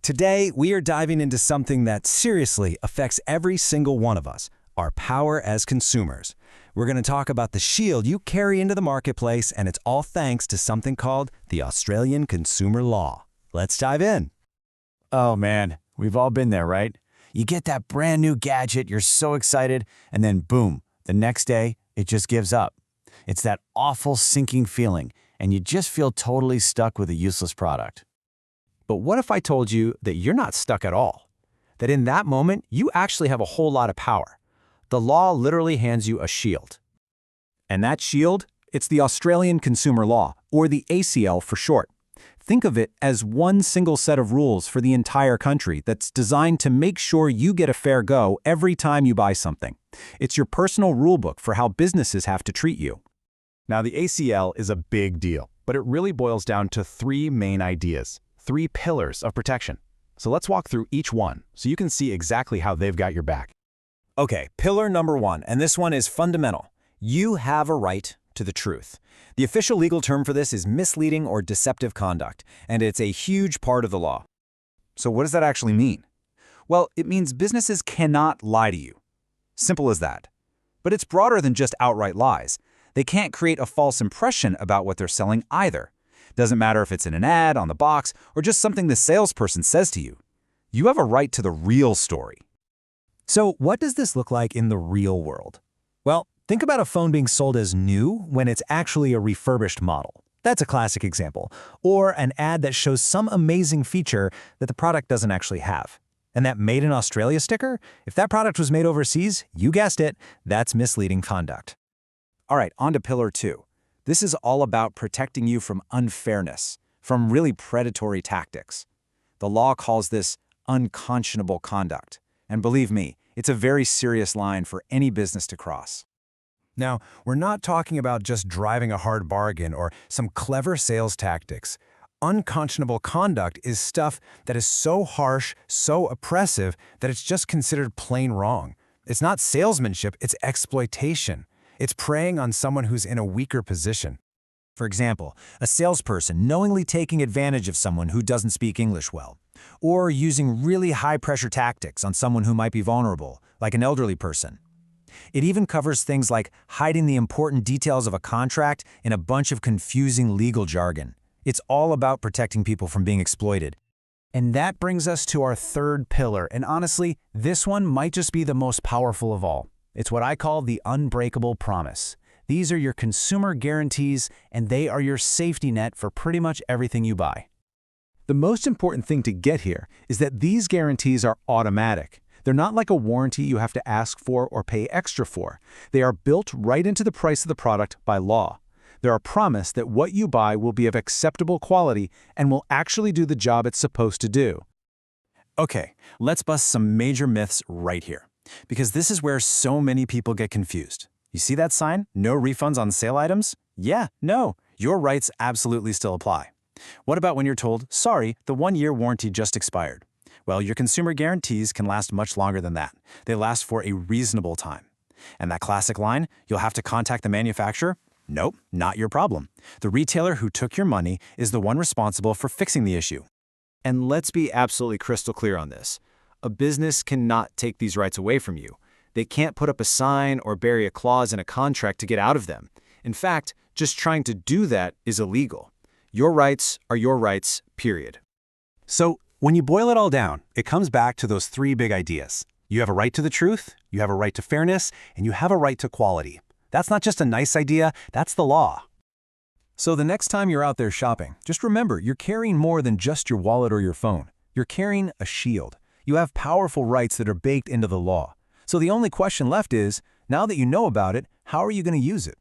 Today, we are diving into something that seriously affects every single one of us, our power as consumers. We're going to talk about the shield you carry into the marketplace, and it's all thanks to something called the Australian Consumer Law. Let's dive in. Oh man, we've all been there, right? You get that brand new gadget, you're so excited, and then boom, the next day, it just gives up. It's that awful sinking feeling, and you just feel totally stuck with a useless product. But what if I told you that you're not stuck at all? That in that moment, you actually have a whole lot of power. The law literally hands you a shield. And that shield, it's the Australian Consumer Law, or the ACL for short. Think of it as one single set of rules for the entire country that's designed to make sure you get a fair go every time you buy something. It's your personal rulebook for how businesses have to treat you. Now, the ACL is a big deal, but it really boils down to three main ideas, three pillars of protection. So let's walk through each one so you can see exactly how they've got your back. Okay, pillar number one, and this one is fundamental. You have a right to the truth. The official legal term for this is misleading or deceptive conduct, and it's a huge part of the law. So what does that actually mean? Well, it means businesses cannot lie to you. Simple as that. But it's broader than just outright lies. They can't create a false impression about what they're selling either. Doesn't matter if it's in an ad, on the box, or just something the salesperson says to you. You have a right to the real story. So what does this look like in the real world? Well, think about a phone being sold as new when it's actually a refurbished model. That's a classic example. Or an ad that shows some amazing feature that the product doesn't actually have. And that Made in Australia sticker? If that product was made overseas, you guessed it, that's misleading conduct. All right, on to pillar two. This is all about protecting you from unfairness, from really predatory tactics. The law calls this unconscionable conduct. And believe me, it's a very serious line for any business to cross. Now, we're not talking about just driving a hard bargain or some clever sales tactics. Unconscionable conduct is stuff that is so harsh, so oppressive, that it's just considered plain wrong. It's not salesmanship, it's exploitation. It's preying on someone who's in a weaker position. For example, a salesperson knowingly taking advantage of someone who doesn't speak English well, or using really high-pressure tactics on someone who might be vulnerable, like an elderly person. It even covers things like hiding the important details of a contract in a bunch of confusing legal jargon. It's all about protecting people from being exploited. And that brings us to our third pillar, and honestly, this one might just be the most powerful of all. It's what I call the unbreakable promise. These are your consumer guarantees, and they are your safety net for pretty much everything you buy. The most important thing to get here is that these guarantees are automatic. They're not like a warranty you have to ask for or pay extra for. They are built right into the price of the product by law. They're a promise that what you buy will be of acceptable quality and will actually do the job it's supposed to do. Okay, let's bust some major myths right here, because this is where so many people get confused. You see that sign? No refunds on sale items? Yeah, no, your rights absolutely still apply. What about when you're told, sorry, the 1-year warranty just expired? Well, your consumer guarantees can last much longer than that. They last for a reasonable time. And that classic line, you'll have to contact the manufacturer? Nope, not your problem. The retailer who took your money is the one responsible for fixing the issue. And let's be absolutely crystal clear on this. A business cannot take these rights away from you. They can't put up a sign or bury a clause in a contract to get out of them. In fact, just trying to do that is illegal. Your rights are your rights, period. So, when you boil it all down, it comes back to those three big ideas. You have a right to the truth, you have a right to fairness, and you have a right to quality. That's not just a nice idea, that's the law. So the next time you're out there shopping, just remember you're carrying more than just your wallet or your phone. You're carrying a shield. You have powerful rights that are baked into the law. So the only question left is, now that you know about it, how are you going to use it?